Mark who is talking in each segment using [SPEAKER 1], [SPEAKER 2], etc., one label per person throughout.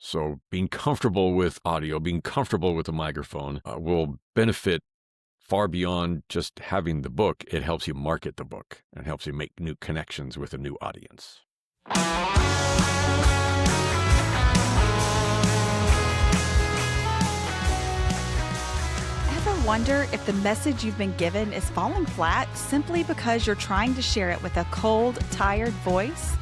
[SPEAKER 1] So being comfortable with audio, being comfortable with a microphone will benefit far beyond just having the book. It helps you market the book and helps you make new connections with a new audience.
[SPEAKER 2] Ever wonder if the message you've been given is falling flat simply because you're trying to share it with a cold, tired voice?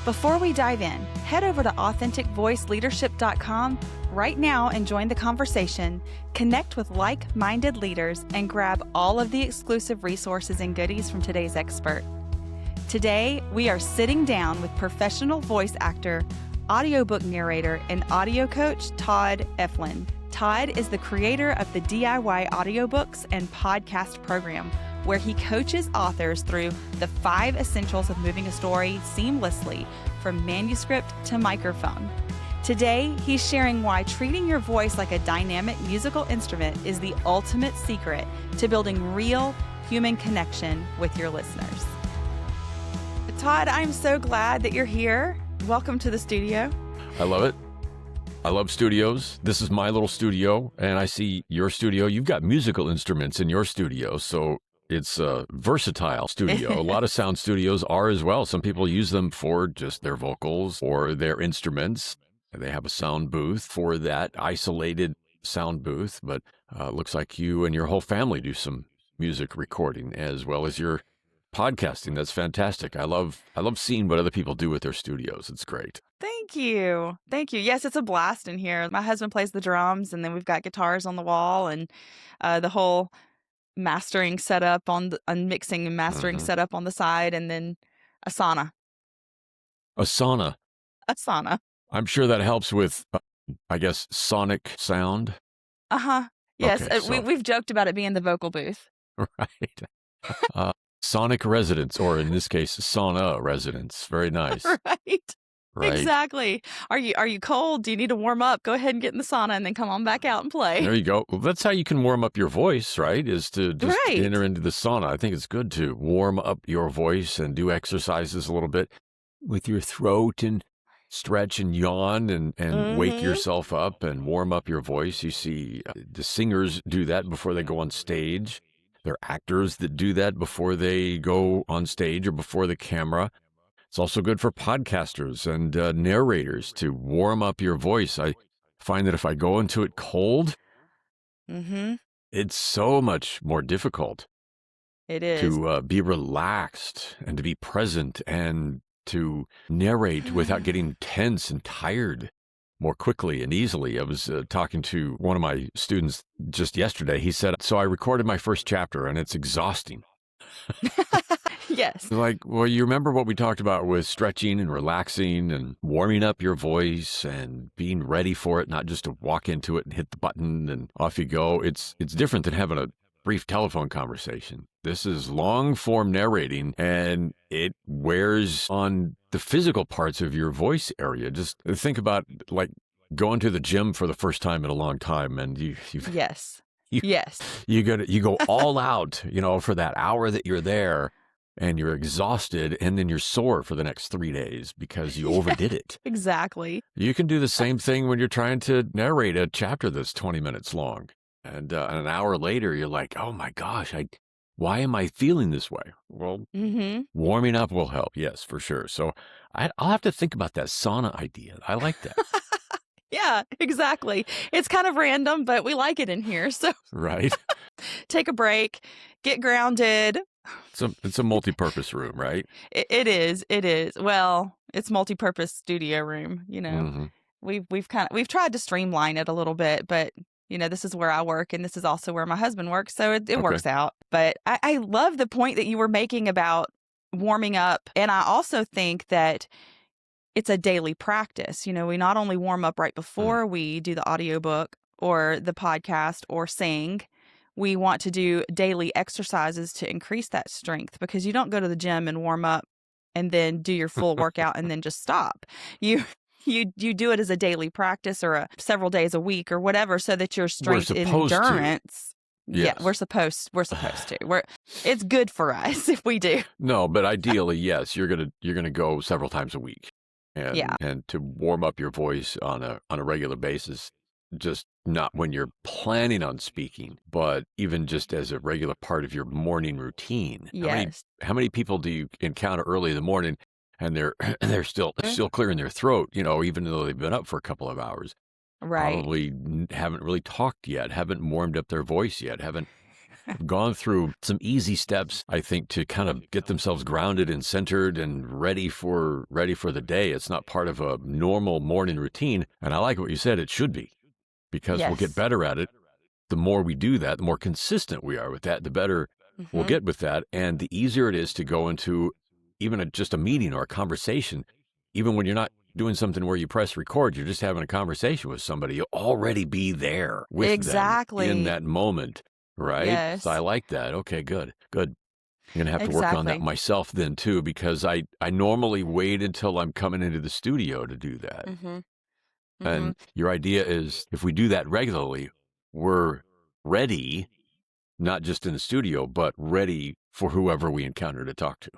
[SPEAKER 2] Before we dive in, head over to authenticvoiceleadership.com right now and join the conversation, connect with like-minded leaders, and grab all of the exclusive resources and goodies from today's expert. Today, we are sitting down with professional voice actor, audiobook narrator, and audio coach Todd Eflin. Todd is the creator of the DIY Audiobooks and Podcast Program, where he coaches authors through the 5 essentials of moving a story seamlessly from manuscript to microphone. Today, he's sharing why treating your voice like a dynamic musical instrument is the ultimate secret to building real human connection with your listeners. Todd, I'm so glad that you're here. Welcome to the studio.
[SPEAKER 1] I love it. I love studios. This is my little studio, and I see your studio. You've got musical instruments in your studio, so it's a versatile studio. A lot of sound studios are as well. Some people use them for just their vocals or their instruments. They have a sound booth for that isolated sound booth, but looks like you and your whole family do some music recording as well as your podcasting. That's fantastic. I love seeing what other people do with their studios. It's great.
[SPEAKER 2] Thank you. Thank you. Yes, it's a blast in here. My husband plays the drums, and then we've got guitars on the wall, and the whole mastering setup mixing and mastering setup on the side, and then a sauna.
[SPEAKER 1] A sauna.
[SPEAKER 2] A sauna.
[SPEAKER 1] I'm sure that helps with, I guess, sonic sound.
[SPEAKER 2] Yes,
[SPEAKER 1] Okay,
[SPEAKER 2] we've joked about it being the vocal booth.
[SPEAKER 1] Right. Sonic residence, or in this case, sauna residence. Very nice.
[SPEAKER 2] Right. Exactly. Are you cold? Do you need to warm up? Go ahead and get in the sauna and then come on back out and play.
[SPEAKER 1] There you go. Well, that's how you can warm up your voice, right? Is to just enter into the sauna. I think it's good to warm up your voice and do exercises a little bit with your throat and stretch and yawn and wake yourself up and warm up your voice. You see the singers do that before they go on stage. There are actors that do that before they go on stage or before the camera. It's also good for podcasters and narrators to warm up your voice. I find that if I go into it cold, it's so much more difficult.
[SPEAKER 2] It is.
[SPEAKER 1] To be relaxed and to be present and to narrate without getting tense and tired more quickly and easily. I was talking to one of my students just yesterday. He said, so I recorded my first chapter and it's exhausting.
[SPEAKER 2] Yes.
[SPEAKER 1] Like, well, you remember what we talked about with stretching and relaxing and warming up your voice and being ready for it, not just to walk into it and hit the button and off you go. It's different than having a brief telephone conversation. This is long form narrating, and it wears on the physical parts of your voice area. Just think about like going to the gym for the first time in a long time, and
[SPEAKER 2] Yes.
[SPEAKER 1] you go all out, for that hour that you're there, and you're exhausted, and then you're sore for the next 3 days because you overdid it.
[SPEAKER 2] Exactly.
[SPEAKER 1] You can do the same thing when you're trying to narrate a chapter that's 20 minutes long. And an hour later, you're like, oh my gosh, why am I feeling this way? Well, warming up will help. Yes, for sure. So I'll have to think about that sauna idea. I like that.
[SPEAKER 2] Yeah, exactly. It's kind of random, but we like it in here. So
[SPEAKER 1] right.
[SPEAKER 2] Take a break, get grounded.
[SPEAKER 1] It's a multi-purpose room, right?
[SPEAKER 2] It is. Well, it's multi-purpose studio room. We've tried to streamline it a little bit, but this is where I work and this is also where my husband works. So it works out. But I love the point that you were making about warming up. And I also think that it's a daily practice. We not only warm up right before we do the audiobook or the podcast or sing, we want to do daily exercises to increase that strength, because you don't go to the gym and warm up and then do your full workout and then just stop. You do it as a daily practice or several days a week or whatever, so that your strength and endurance.
[SPEAKER 1] Yes.
[SPEAKER 2] Yeah, we're supposed to. It's good for us if we do.
[SPEAKER 1] No, but ideally, yes, you're gonna go several times a week.
[SPEAKER 2] Yeah.
[SPEAKER 1] and to warm up your voice on a regular basis, just not when you're planning on speaking, but even just as a regular part of your morning routine.
[SPEAKER 2] Yes.
[SPEAKER 1] How many people do you encounter early in the morning and they're they're still clearing their throat, even though they've been up for a couple of hours?
[SPEAKER 2] Right.
[SPEAKER 1] Probably haven't really talked yet, haven't warmed up their voice yet, haven't gone through some easy steps, I think, to kind of get themselves grounded and centered and ready for the day. It's not part of a normal morning routine. And I like what you said, it should be, because we'll get
[SPEAKER 2] Yes.
[SPEAKER 1] better at it. The more we do that, the more consistent we are with that, the better we'll
[SPEAKER 2] Hmm.
[SPEAKER 1] get with that. And the easier it is to go into even just a meeting or a conversation, even when you're not doing something where you press record, you're just having a conversation with somebody. You'll already be there with them in
[SPEAKER 2] Exactly.
[SPEAKER 1] that moment, right? So I
[SPEAKER 2] Yes.
[SPEAKER 1] like that. Okay, good, good. I'm going to have to work on that
[SPEAKER 2] Exactly.
[SPEAKER 1] myself then too, because I normally wait until I'm coming into the studio to do that.
[SPEAKER 2] Hmm. Hmm.
[SPEAKER 1] And your idea is if we do that regularly, we're ready, not just in the studio, but ready for whoever we encounter to talk to.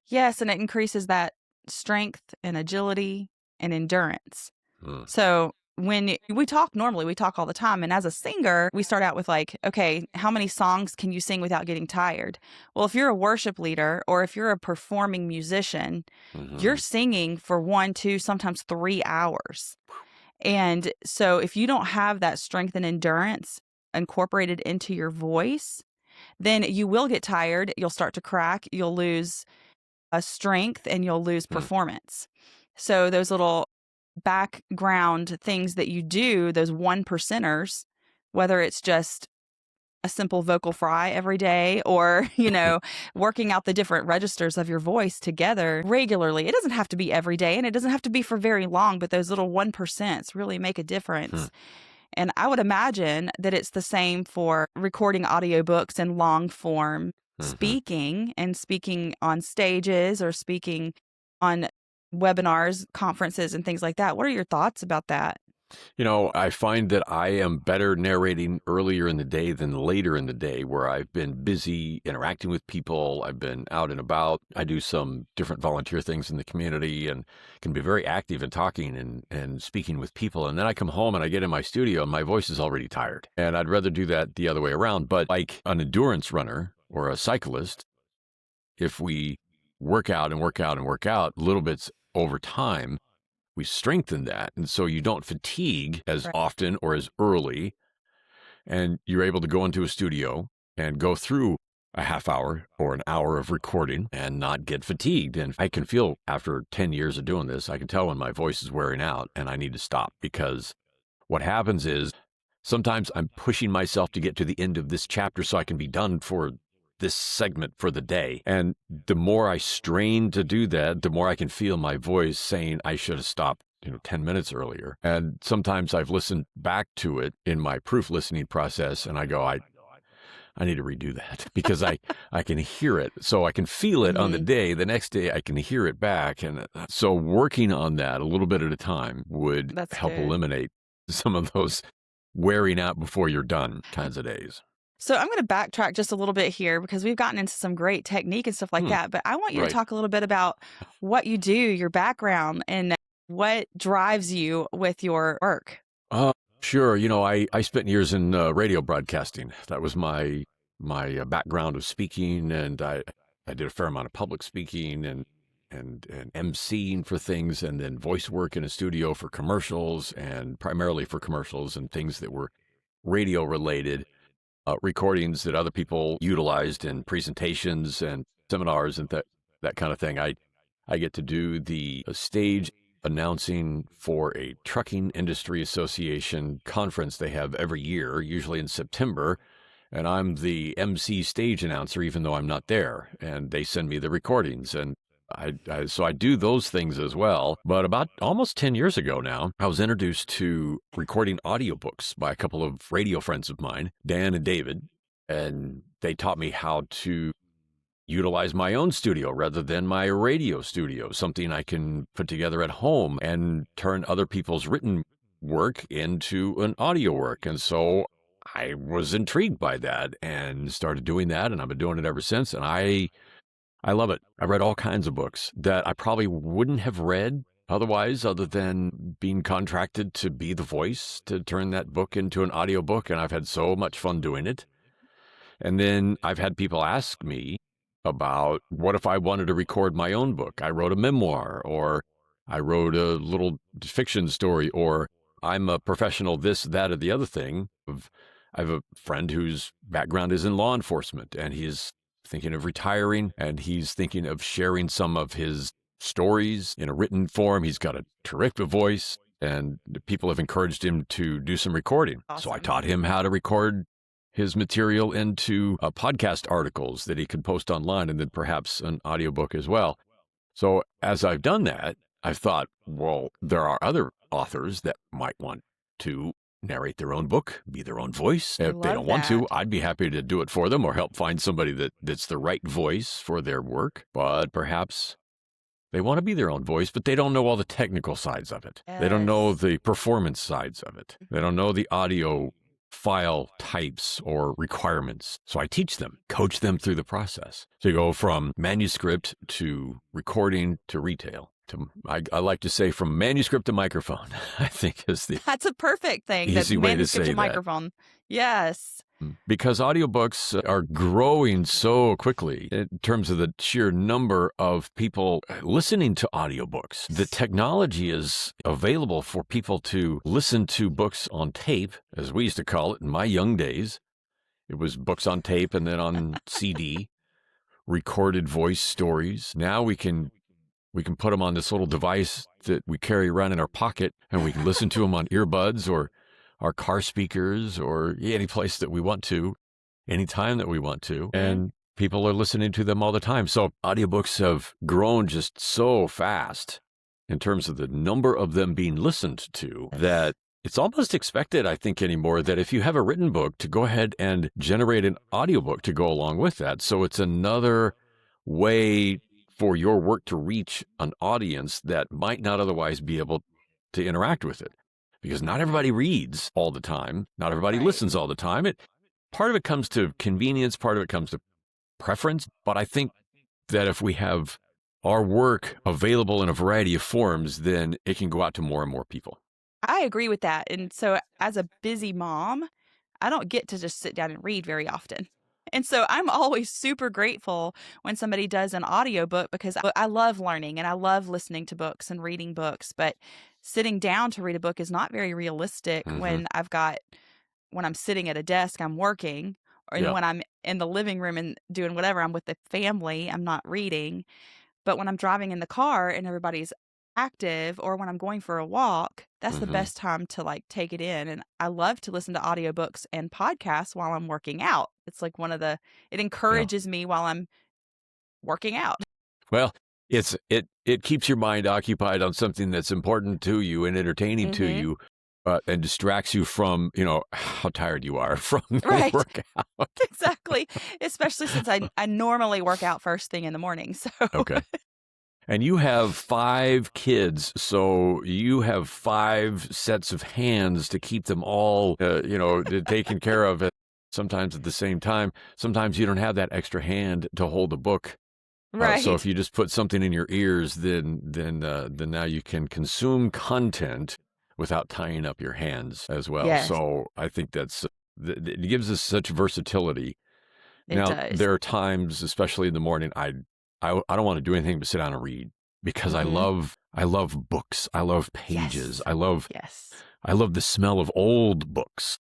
[SPEAKER 2] Yes, and it increases that strength and agility and endurance.
[SPEAKER 1] Mm,
[SPEAKER 2] So we talk normally, we talk all the time. And as a singer, we start out with like, okay, how many songs can you sing without getting tired? Well, if you're a worship leader or if you're a performing musician, you're
[SPEAKER 1] hmm
[SPEAKER 2] singing for 1, 2, sometimes 3 hours. And so if you don't have that strength and endurance incorporated into your voice, then you will get tired. You'll start to crack. You'll lose strength and you'll lose
[SPEAKER 1] mm,
[SPEAKER 2] performance. So those little background things that you do, those one percenters, whether it's just a simple vocal fry every day or, working out the different registers of your voice together regularly. It doesn't have to be every day and it doesn't have to be for very long, but those little 1% really make a
[SPEAKER 1] mm,
[SPEAKER 2] difference. And I would imagine that it's the same for recording audiobooks and long form
[SPEAKER 1] hmm
[SPEAKER 2] speaking and speaking on stages or speaking on webinars, conferences, and things like that. What are your thoughts about that?
[SPEAKER 1] I find that I am better narrating earlier in the day than later in the day, where I've been busy interacting with people. I've been out and about. I do some different volunteer things in the community and can be very active in talking and speaking with people. And then I come home and I get in my studio and my voice is already tired. And I'd rather do that the other way around. But like an endurance runner or a cyclist, if we work out and work out and work out little bits over time, we strengthen that. And so you don't fatigue as
[SPEAKER 2] Right.
[SPEAKER 1] often or as early. And you're able to go into a studio and go through a half hour or an hour of recording and not get fatigued. And I can feel after 10 years of doing this, I can tell when my voice is wearing out and I need to stop, because what happens is sometimes I'm pushing myself to get to the end of this chapter so I can be done for this segment for the day. And the more I strain to do that, the more I can feel my voice saying I should have stopped 10 minutes earlier. And sometimes I've listened back to it in my proof listening process and I go, I need to redo that because I can hear it. So I can feel it on the
[SPEAKER 2] Hmm.
[SPEAKER 1] day. The next day I can hear it back. And so working on that a little bit at a time would
[SPEAKER 2] That's
[SPEAKER 1] help
[SPEAKER 2] good.
[SPEAKER 1] eliminate some of those wearing out before you're done kinds of days.
[SPEAKER 2] So I'm going to backtrack just a little bit here because we've gotten into some great technique and stuff like
[SPEAKER 1] Hmm,
[SPEAKER 2] that. But I want you to
[SPEAKER 1] right.
[SPEAKER 2] talk a little bit about what you do, your background, and what drives you with your work.
[SPEAKER 1] Uh, sure. I spent years in radio broadcasting. That was my background of speaking, and I did a fair amount of public speaking and emceeing for things, and then voice work in a studio for commercials, and primarily for commercials and things that were radio related, recordings that other people utilized in presentations and seminars and that kind of thing. I get to do the stage announcing for a trucking industry association conference they have every year, usually in September. And I'm the MC stage announcer, even though I'm not there. And they send me the recordings. And so I do those things as well. But about almost 10 years ago now, I was introduced to recording audiobooks by a couple of radio friends of mine, Dan and David. And they taught me how to utilize my own studio rather than my radio studio, something I can put together at home and turn other people's written work into an audio work. And so I was intrigued by that and started doing that, and I've been doing it ever since. And I love it. I read all kinds of books that I probably wouldn't have read otherwise, other than being contracted to be the voice to turn that book into an audiobook. And I've had so much fun doing it. And then I've had people ask me about what if I wanted to record my own book? I wrote a memoir, or I wrote a little fiction story, or I'm a professional this, that, or the other thing. I have a friend whose background is in law enforcement, and he's thinking of retiring, and he's thinking of sharing some of his stories in a written form. He's got a terrific voice, and people have encouraged him to do some recording.
[SPEAKER 2] Awesome.
[SPEAKER 1] So I taught him how to record his material into podcast articles that he could post online, and then perhaps an audiobook as well. So as I've done that, I've thought, well, there are other authors that might want to narrate their own book, be their own voice. If they don't want to, I'd be happy to do it for them or help find somebody that's the right voice for their work. But perhaps they want to be their own voice, but they don't know all the technical sides of it. Yes. They don't know the performance sides of it. They don't know the audio file types or requirements. So I teach them, coach them through the process to go from manuscript to recording to retail. I like to say from manuscript to microphone, I think is
[SPEAKER 2] That's a perfect thing.
[SPEAKER 1] Easy way to say that.
[SPEAKER 2] Microphone. Yes.
[SPEAKER 1] Because audiobooks are growing so quickly in terms of the sheer number of people listening to audiobooks. The technology is available for people to listen to books on tape, as we used to call it in my young days. It was books on tape and then on CD, recorded voice stories. Now we can put them on this little device that we carry around in our pocket, and we can listen to them on earbuds or our car speakers or any place that we want to, anytime that we want to. And people are listening to them all the time. So audiobooks have grown just so fast in terms of the number of them being listened to that it's almost expected, I think, anymore that if you have a written book, to go ahead and generate an audiobook to go along with that. So it's another way for your work to reach an audience that might not otherwise be able to interact with it. Because not everybody reads all the time. Not everybody listens all the time. Part of it comes to convenience. Part of it comes to preference. But I think that if we have our work available in a variety of forms, then it can go out to more and more people.
[SPEAKER 2] I agree with that. And so as a busy mom, I don't get to just sit down and read very often. And so I'm always super grateful when somebody does an audiobook, because I love learning and I love listening to books and reading books. But sitting down to read a book is not very realistic when I'm sitting at a desk, I'm working, or when I'm in the living room and doing whatever, I'm with the family, I'm not reading. But when I'm driving in the car and everybody's active, or when I'm going for a walk, that's the best time to take it in. And I love to listen to audiobooks and podcasts while I'm working out. It's like it encourages me while I'm working out.
[SPEAKER 1] Well, it keeps your mind occupied on something that's important to you and entertaining to you, and distracts you from, how tired you are from the workout.
[SPEAKER 2] Exactly. Especially since I normally work out first thing in the morning. So
[SPEAKER 1] okay. And you have 5 kids, so you have 5 sets of hands to keep them all, taken care of sometimes at the same time. Sometimes you don't have that extra hand to hold a book.
[SPEAKER 2] Right.
[SPEAKER 1] So if you just put something in your ears, then now you can consume content without tying up your hands as well.
[SPEAKER 2] Yes.
[SPEAKER 1] So I think it gives us such versatility.
[SPEAKER 2] It does.
[SPEAKER 1] There are times, especially in the morning, I don't want to do anything but sit down and read, because I love books. I love pages.
[SPEAKER 2] Yes.
[SPEAKER 1] I love the smell of old books.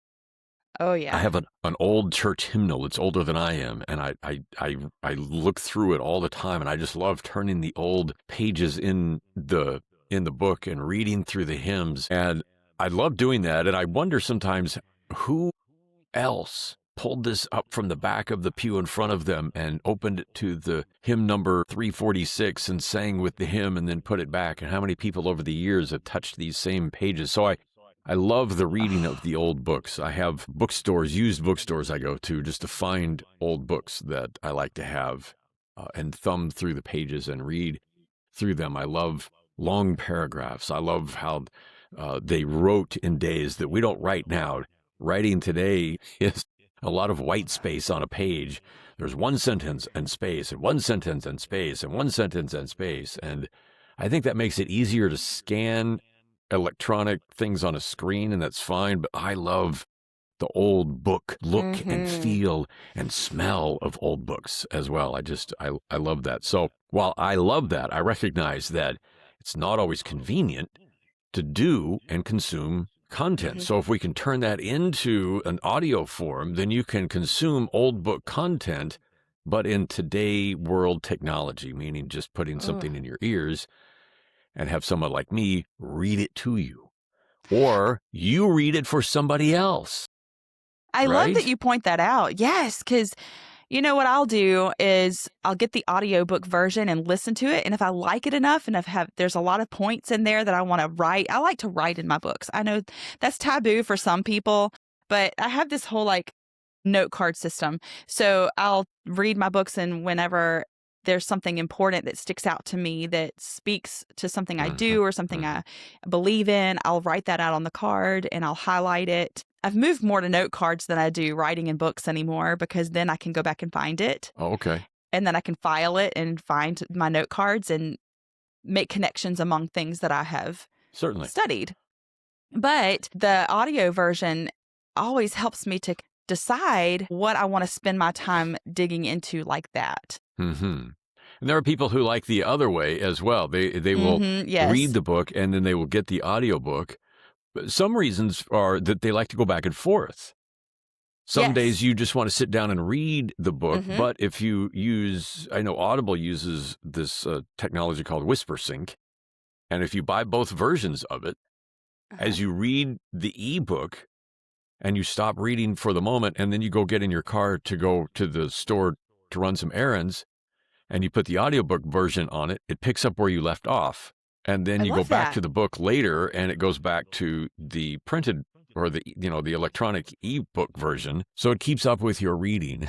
[SPEAKER 2] Oh yeah.
[SPEAKER 1] I have an old church hymnal. It's older than I am, and I look through it all the time, and I just love turning the old pages in the book and reading through the hymns, and I love doing that. And I wonder sometimes who else pulled this up from the back of the pew in front of them and opened it to the hymn number 346 and sang with the hymn and then put it back, and how many people over the years have touched these same pages. So I love the reading of the old books. I have bookstores, used bookstores I go to just to find old books that I like to have and thumb through the pages and read through them. I love long paragraphs. I love how they wrote in days that we don't write now. Writing today is a lot of white space on a page. There's one sentence and space, and one sentence and space, and one sentence and space. And I think that makes it easier to scan electronic things on a screen, and that's fine. But I love the old book look and feel and smell of old books as well. I love that. So while I love that, I recognize that it's not always convenient to do and consume content. So if we can turn that into an audio form, then you can consume old book content, but in today world technology, meaning just putting something in your ears and have someone like me read it to you, or you read it for somebody else.
[SPEAKER 2] I love that you point that out. Yes, because you know what I'll do is I'll get the audiobook version and listen to it. And if I like it enough and there's a lot of points in there that I want to write. I like to write in my books. I know that's taboo for some people, but I have this whole note card system. So I'll read my books, and whenever there's something important that sticks out to me that speaks to something I do or something I believe in, I'll write that out on the card and I'll highlight it. I've moved more to note cards than I do writing in books anymore, because then I can go back and find it.
[SPEAKER 1] Oh, okay.
[SPEAKER 2] And then I can file it and find my note cards and make connections among things that I have studied. But the audio version always helps me to decide what I want to spend my time digging into like that.
[SPEAKER 1] And there are people who like the other way as well. They will read the book and then they will get the audiobook. Some reasons are that they like to go back and forth. Some days you just want to sit down and read the book, but if you I know Audible uses this technology called Whisper Sync, and if you buy both versions of it, as you read the ebook and you stop reading for the moment, and then you go get in your car to go to the store to run some errands, and you put the audiobook version on it, it picks up where you left off. And then you go back to the book later, and it goes back to the printed or the electronic ebook version. So it keeps up with your reading,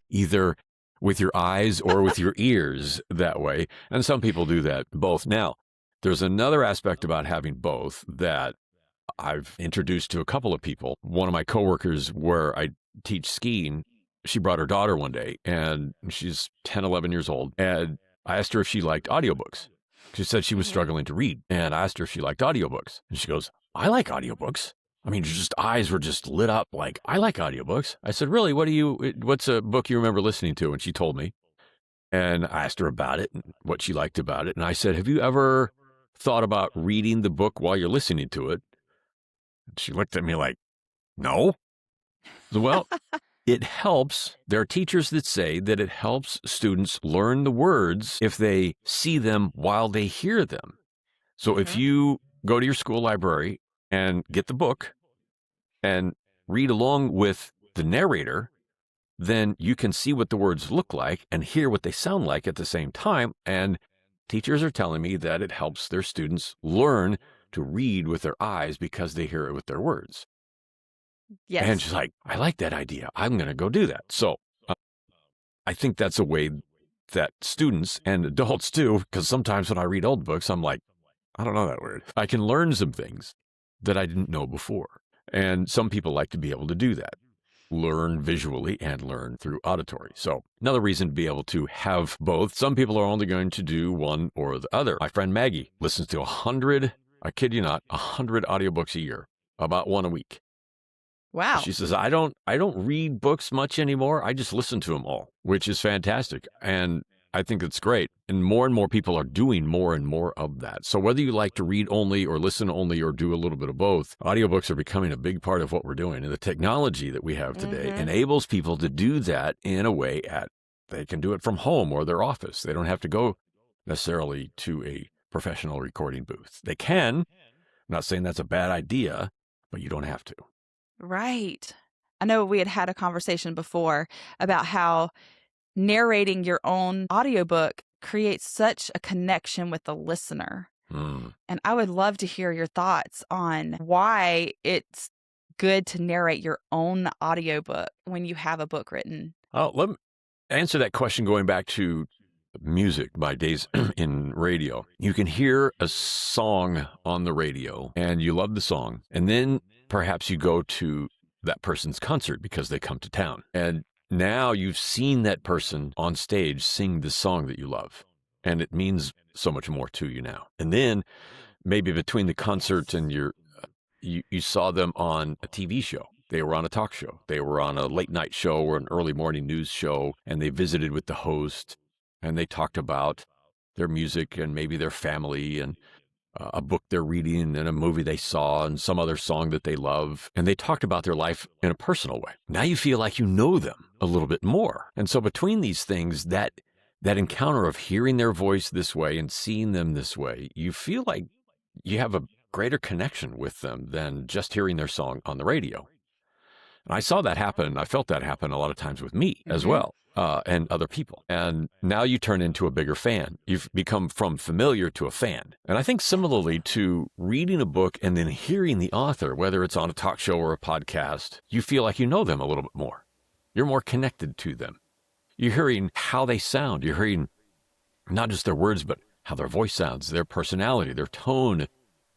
[SPEAKER 1] either with your eyes or with your ears that way. And some people do that both. Now, there's another aspect about having both that I've introduced to a couple of people. One of my coworkers, where I teach skiing, she brought her daughter one day, and she's 10, 11 years old. And I asked her if she liked audiobooks. She said she was struggling to read, and I asked her if she liked audiobooks. And she goes, I like audiobooks. I mean, just eyes were just lit up like, I like audiobooks. I said, really, what's a book you remember listening to? And she told me. And I asked her about it and what she liked about it. And I said, have you ever thought about reading the book while you're listening to it? And she looked at me like, no. Well, it helps. There are teachers that say that it helps students learn the words if they see them while they hear them. So if you go to your school library and get the book and read along with the narrator, then you can see what the words look like and hear what they sound like at the same time. And teachers are telling me that it helps their students learn to read with their eyes because they hear it with their words.
[SPEAKER 2] Yes.
[SPEAKER 1] And she's like, I like that idea. I'm going to go do that. So I think that's a way that students and adults do, because sometimes when I read old books, I'm like, I don't know that word. I can learn some things that I didn't know before. And some people like to be able to do that, learn visually and learn through auditory. So another reason to be able to have both. Some people are only going to do one or the other. My friend Maggie listens to 100, I kid you not, 100 audiobooks a year, about one a week.
[SPEAKER 2] Wow.
[SPEAKER 1] She says, I don't read books much anymore. I just listen to them all, which is fantastic. And I think it's great. And more people are doing more and more of that. So whether you like to read only or listen only or do a little bit of both, audiobooks are becoming a big part of what we're doing. And the technology that we have today enables people to do that in a way they can do it from home or their office. They don't have to go necessarily to a professional recording booth. They can. I'm not saying that's a bad idea, but you don't have to.
[SPEAKER 2] Right. I know we had a conversation before about how narrating your own audiobook creates such a connection with the listener. And I would love to hear your thoughts on why it's good to narrate your own audiobook when you have a book written.
[SPEAKER 1] Oh, let me answer that question going back to music, my days in radio. You can hear a song on the radio and you love the song, and then perhaps you go to that person's concert because they come to town. And now you've seen that person on stage sing the song that you love. And it means so much more to you now. And then maybe between the concert and you saw them on a TV show. They were on a talk show. They were on a late night show or an early morning news show, and they visited with the host, and they talked about their music and maybe their family and a book they're reading and a movie they saw and some other song that they love. And they talked about their life in a personal way. Now you feel like you know them a little bit more. And so between these things, that encounter of hearing their voice this way and seeing them this way, you feel like you have a greater connection with them than just hearing their song on the radio. And I saw that happen. I felt that happen a lot of times with me as well, and other people. And now you turn into a bigger fan. You've become from familiar to a fan. And I think similarly to reading a book and then hearing the author, whether it's on a talk show or a podcast, you feel like you know them a little bit more. You're more connected to them. You're hearing how they sound. You're hearing not just their words, but how their voice sounds, their personality, their tone,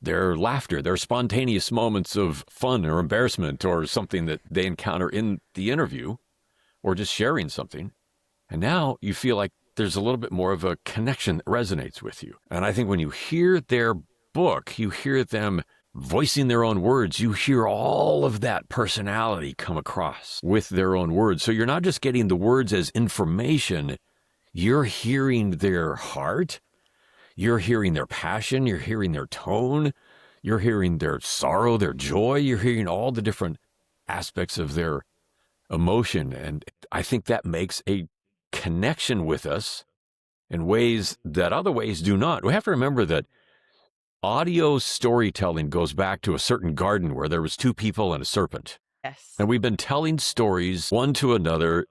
[SPEAKER 1] their laughter, their spontaneous moments of fun or embarrassment or something that they encounter in the interview or just sharing something. And now you feel like there's a little bit more of a connection that resonates with you. And I think when you hear their book, you hear them voicing their own words, you hear all of that personality come across with their own words. So you're not just getting the words as information, you're hearing their heart. You're hearing their passion, you're hearing their tone, you're hearing their sorrow, their joy, you're hearing all the different aspects of their emotion. And I think that makes a connection with us in ways that other ways do not. We have to remember that audio storytelling goes back to a certain garden where there was two people and a serpent.
[SPEAKER 2] Yes.
[SPEAKER 1] And we've been telling stories one to another,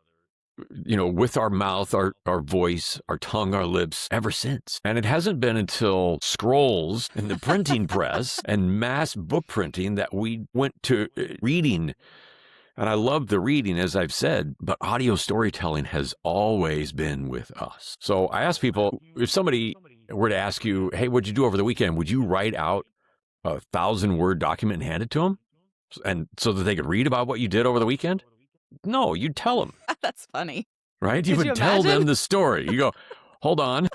[SPEAKER 1] with our mouth, our voice, our tongue, our lips ever since. And it hasn't been until scrolls in the printing press and mass book printing that we went to reading. And I love the reading, as I've said, but audio storytelling has always been with us. So I ask people, if somebody were to ask you, hey, what'd you do over the weekend? Would you write out a 1,000-word document and hand it to them? And so that they could read about what you did over the weekend? No, you'd tell them.
[SPEAKER 2] That's funny.
[SPEAKER 1] Right? You would tell them the story. You go, hold on.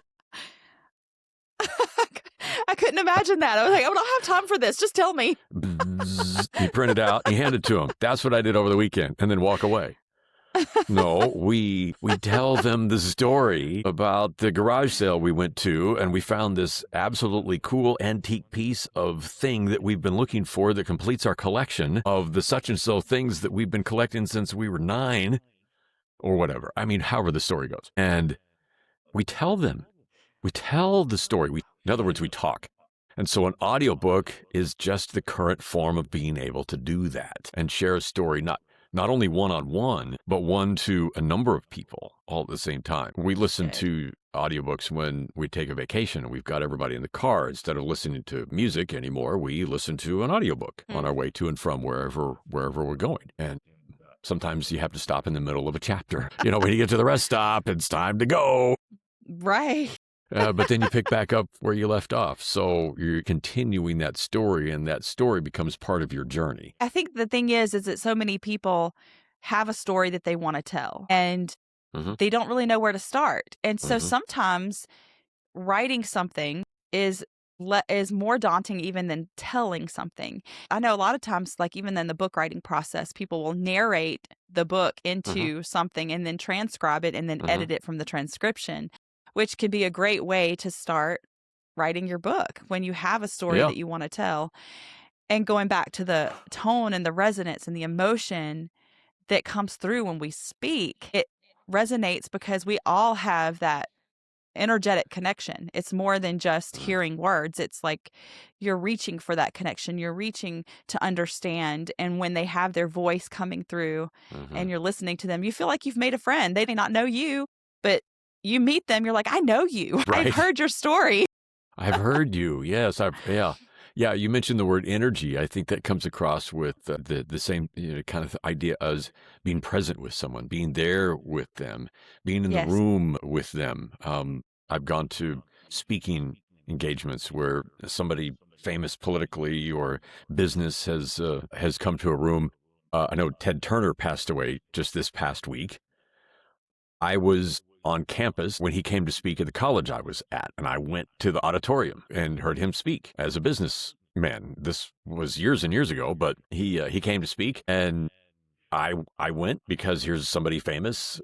[SPEAKER 2] I couldn't imagine that. I was like, I don't have time for this. Just tell me.
[SPEAKER 1] You print it out, you hand it to them. That's what I did over the weekend, and then walk away. No, we tell them the story about the garage sale we went to, and we found this absolutely cool antique piece of thing that we've been looking for that completes our collection of the such and so things that we've been collecting since we were 9 or whatever. I mean, however the story goes. And we tell them. We tell the story. In other words, we talk. And so an audiobook is just the current form of being able to do that and share a story, not only one-on-one, but one to a number of people all at the same time. We listen to audiobooks when we take a vacation and we've got everybody in the car. Instead of listening to music anymore, we listen to an audiobook on our way to and from wherever we're going. And sometimes you have to stop in the middle of a chapter. When you get to the rest stop, it's time to go.
[SPEAKER 2] Right.
[SPEAKER 1] But then you pick back up where you left off. So you're continuing that story, and that story becomes part of your journey.
[SPEAKER 2] I think the thing is that so many people have a story that they want to tell, and they don't really know where to start. And so sometimes writing something is more daunting even than telling something. I know a lot of times, like even in the book writing process, people will narrate the book into something and then transcribe it and then edit it from the transcription, which could be a great way to start writing your book when you have a story that you want to tell. And going back to the tone and the resonance and the emotion that comes through when we speak, it resonates because we all have that energetic connection. It's more than just hearing words. It's like you're reaching for that connection. You're reaching to understand. And when they have their voice coming through and you're listening to them, you feel like you've made a friend. They may not know you, but you meet them, you're like, I know you.
[SPEAKER 1] Right.
[SPEAKER 2] I've heard your story.
[SPEAKER 1] I've heard you. Yes. Yeah. You mentioned the word energy. I think that comes across with the same kind of idea as being present with someone, being there with them, being in the room with them. I've gone to speaking engagements where somebody famous politically or business has come to a room. I know Ted Turner passed away just this past week. I was on campus when he came to speak at the college I was at. And I went to the auditorium and heard him speak as a businessman. This was years and years ago, but he came to speak, and I went because here's somebody famous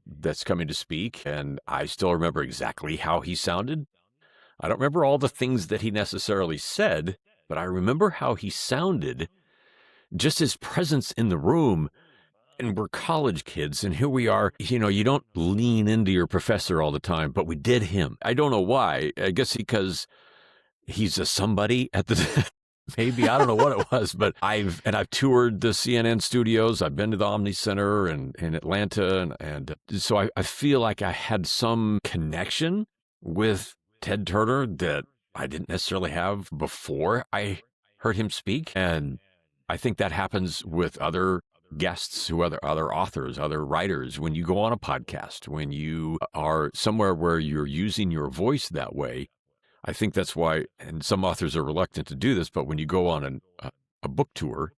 [SPEAKER 1] that's coming to speak, and I still remember exactly how he sounded. I don't remember all the things that he necessarily said, but I remember how he sounded, just his presence in the room. And we're college kids, and here we are. You don't lean into your professor all the time, but we did him. I don't know why. I guess because he's a somebody at the maybe, I don't know what it was, but I've toured the CNN studios. I've been to the Omni Center and in Atlanta, and so I feel like I had some connection with Ted Turner that I didn't necessarily have before I heard him speak. And I think that happens with other guests, other authors, other writers. When you go on a podcast, when you are somewhere where you're using your voice that way, I think that's why, and some authors are reluctant to do this, but when you go on a book tour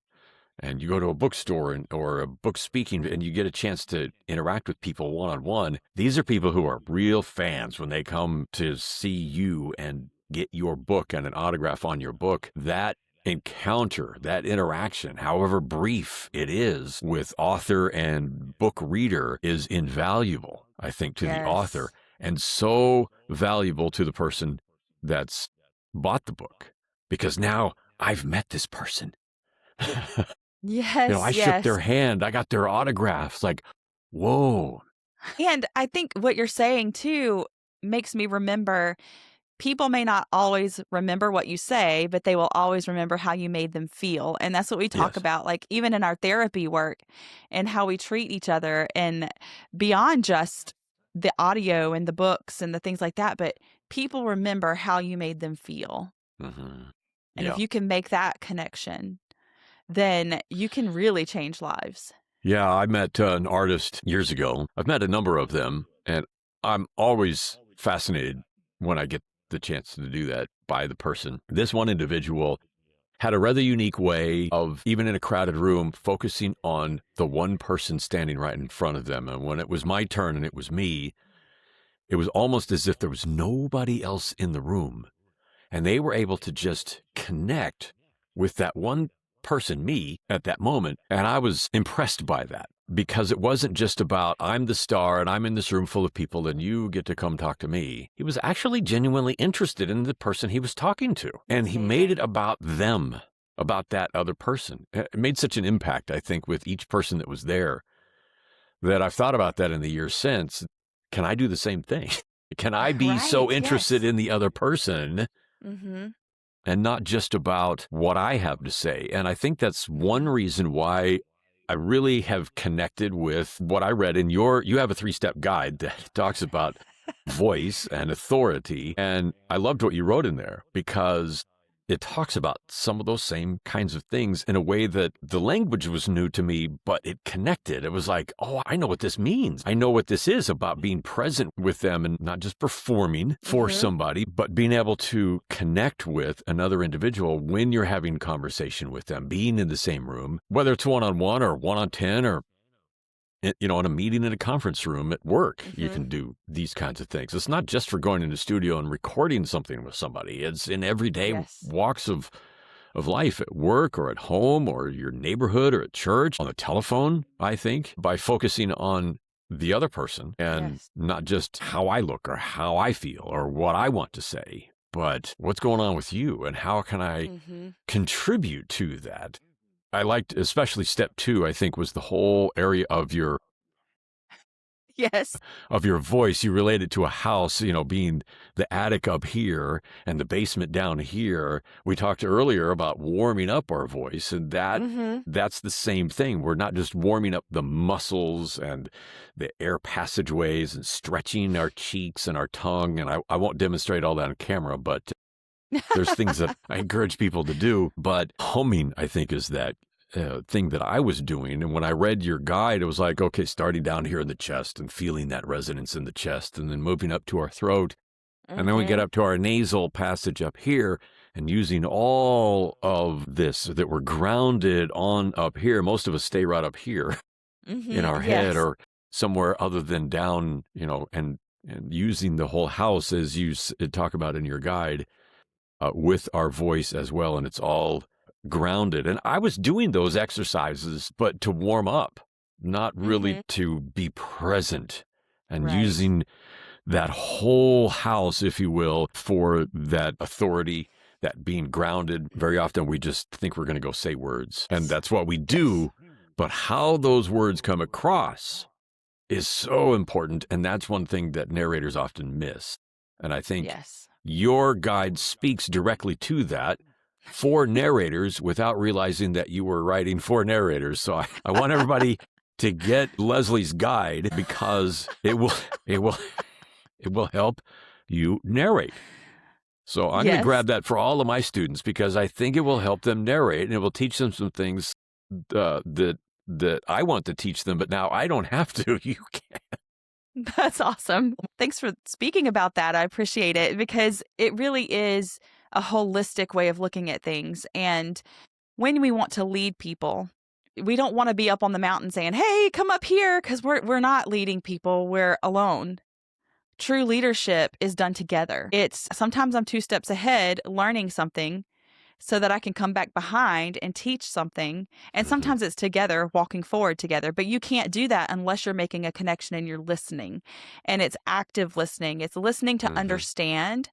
[SPEAKER 1] and you go to a bookstore or a book speaking and you get a chance to interact with people one-on-one, these are people who are real fans. When they come to see you and get your book and an autograph on your book, that encounter, that interaction, however brief it is, with author and book reader is invaluable, I think, to the author, and so valuable to the person that's bought the book, because now I've met this person.
[SPEAKER 2] Yes.
[SPEAKER 1] I shook their hand. I got their autographs. Like, whoa.
[SPEAKER 2] And I think what you're saying too makes me remember, people may not always remember what you say, but they will always remember how you made them feel. And that's what we talk about, like even in our therapy work and how we treat each other, and beyond just the audio and the books and the things like that, but people remember how you made them feel.
[SPEAKER 1] Mm-hmm.
[SPEAKER 2] And if you can make that connection, then you can really change lives.
[SPEAKER 1] Yeah, I met an artist years ago. I've met a number of them, and I'm always fascinated when I get the chance to do that by the person. This one individual had a rather unique way of, even in a crowded room, focusing on the one person standing right in front of them. And when it was my turn and it was me, it was almost as if there was nobody else in the room. And they were able to just connect with that one person, me, at that moment. And I was impressed by that, because it wasn't just about, I'm the star and I'm in this room full of people and you get to come talk to me. He was actually genuinely interested in the person he was talking to. And he made it about them, about that other person. It made such an impact, I think, with each person that was there, that I've thought about that in the years since. Can I do the same thing? Can I be so interested in the other person?
[SPEAKER 2] Mm-hmm.
[SPEAKER 1] And not just about what I have to say. And I think that's one reason why I really have connected with what I read in you have a 3-step guide that talks about voice and authority. And I loved what you wrote in there, because it talks about some of those same kinds of things in a way that the language was new to me, but it connected. It was like, oh, I know what this means. I know what this is about, being present with them and not just performing for somebody, but being able to connect with another individual when you're having conversation with them, being in the same room, whether it's one-on-one or 1-on-10 or in a meeting in a conference room at work. You can do these kinds of things. It's not just for going into the studio and recording something with somebody. It's in everyday walks of life, at work or at home or your neighborhood or at church, on the telephone. I think by focusing on the other person and not just how I look or how I feel or what I want to say, but what's going on with you and how can I contribute to that. I liked, especially step 2, I think, was the whole area of your voice. You related to a house, being the attic up here and the basement down here. We talked earlier about warming up our voice, and that's the same thing. We're not just warming up the muscles and the air passageways and stretching our cheeks and our tongue. And I won't demonstrate all that on camera, but there's things that I encourage people to do. But humming, I think, is that thing that I was doing. And when I read your guide, it was like, okay, starting down here in the chest and feeling that resonance in the chest, and then moving up to our throat. And then we get up to our nasal passage up here, and using all of this that we're grounded on up here. Most of us stay right up here in our head, or somewhere other than down, and using the whole house, as you talk about in your guide, with our voice as well. And it's all grounded. And I was doing those exercises, but to warm up, not really to be present, and using that whole house, if you will, for that authority, that being grounded. Very often we just think we're going to go say words, and that's what we do. But how those words come across is so important. And that's one thing that narrators often miss. And I think your guide speaks directly to that for narrators without realizing that you were writing for narrators. So I want everybody to get Leslie's guide, because it will help you narrate. So I'm going to grab that for all of my students, because I think it will help them narrate, and it will teach them some things that I want to teach them, but now I don't have to. You can.
[SPEAKER 2] That's awesome. Thanks for speaking about that. I appreciate it, because it really is a holistic way of looking at things. And when we want to lead people, we don't want to be up on the mountain saying, hey, come up here, because we're not leading people. We're alone. True leadership is done together. It's sometimes I'm 2 steps ahead learning something so that I can come back behind and teach something. And sometimes it's together, walking forward together. But you can't do that unless you're making a connection and you're listening. And it's active listening. It's listening to understand,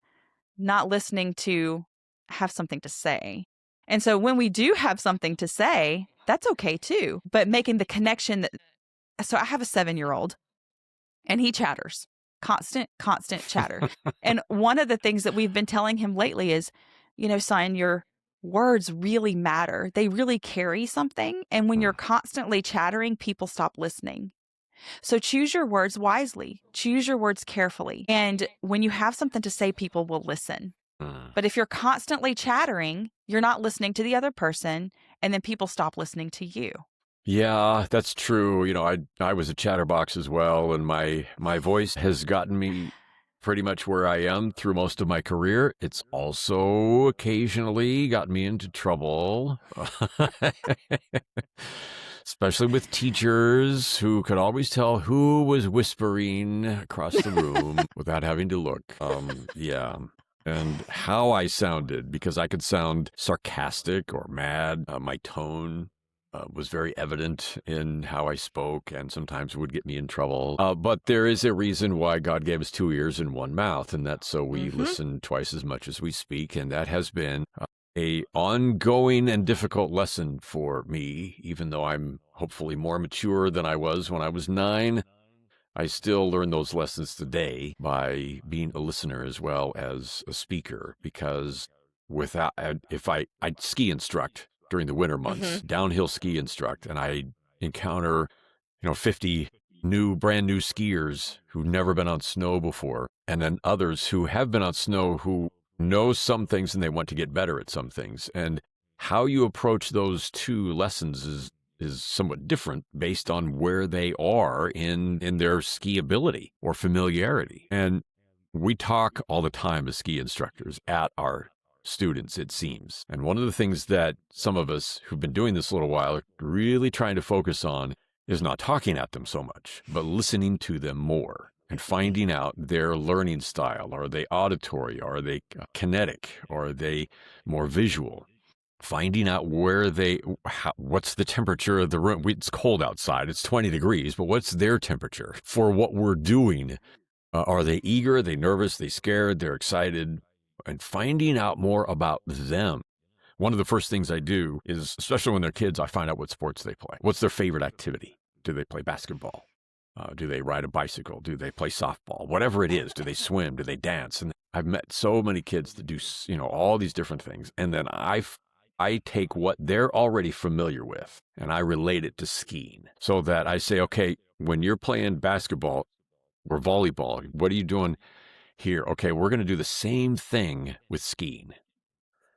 [SPEAKER 2] not listening to have something to say. And so when we do have something to say, that's okay too. But making the connection so I have a 7-year-old, and he chatters. Constant chatter. And one of the things that we've been telling him lately is, son, your words really matter. They really carry something. And when you're constantly chattering, people stop listening. So choose your words wisely. Choose your words carefully. And when you have something to say, people will listen. But if you're constantly chattering, you're not listening to the other person, and then people stop listening to you.
[SPEAKER 1] Yeah, that's true. I was a chatterbox as well, and my voice has gotten me pretty much where I am through most of my career. It's also occasionally got me into trouble, especially with teachers who could always tell who was whispering across the room without having to look. And how I sounded, because I could sound sarcastic or mad. My tone was very evident in how I spoke, and sometimes would get me in trouble. But there is a reason why God gave us 2 ears and 1 mouth, and that's so we listen twice as much as we speak. And that has been a ongoing and difficult lesson for me. Even though I'm hopefully more mature than I was when I was 9, I still learn those lessons today by being a listener as well as a speaker. Because if I ski instruct during the winter months, downhill ski instruct, and I encounter, 50 brand new skiers who've never been on snow before, and then others who have been on snow who know some things and they want to get better at some things. And how you approach those 2 lessons is somewhat different based on where they are in their ski ability or familiarity. And we talk all the time as ski instructors at our students, it seems. And one of the things that some of us who've been doing this a little while are really trying to focus on is not talking at them so much, but listening to them more and finding out their learning style. Are they auditory? Are they kinetic? Are they more visual? Finding out what's the temperature of the room. It's cold outside. It's 20 degrees, but what's their temperature for what we're doing? Are they eager? Are they nervous? Are they scared? They're excited? And finding out more about them. One of the first things I do is, especially when they're kids, I find out what sports they play. What's their favorite activity? Do they play basketball? Do they ride a bicycle? Do they play softball? Whatever it is. Do they swim? Do they dance? And I've met so many kids that do, all these different things. And then I take what they're already familiar with and I relate it to skiing, so that I say, okay, when you're playing basketball or volleyball, what are you doing here? Okay, we're going to do the same thing with skiing.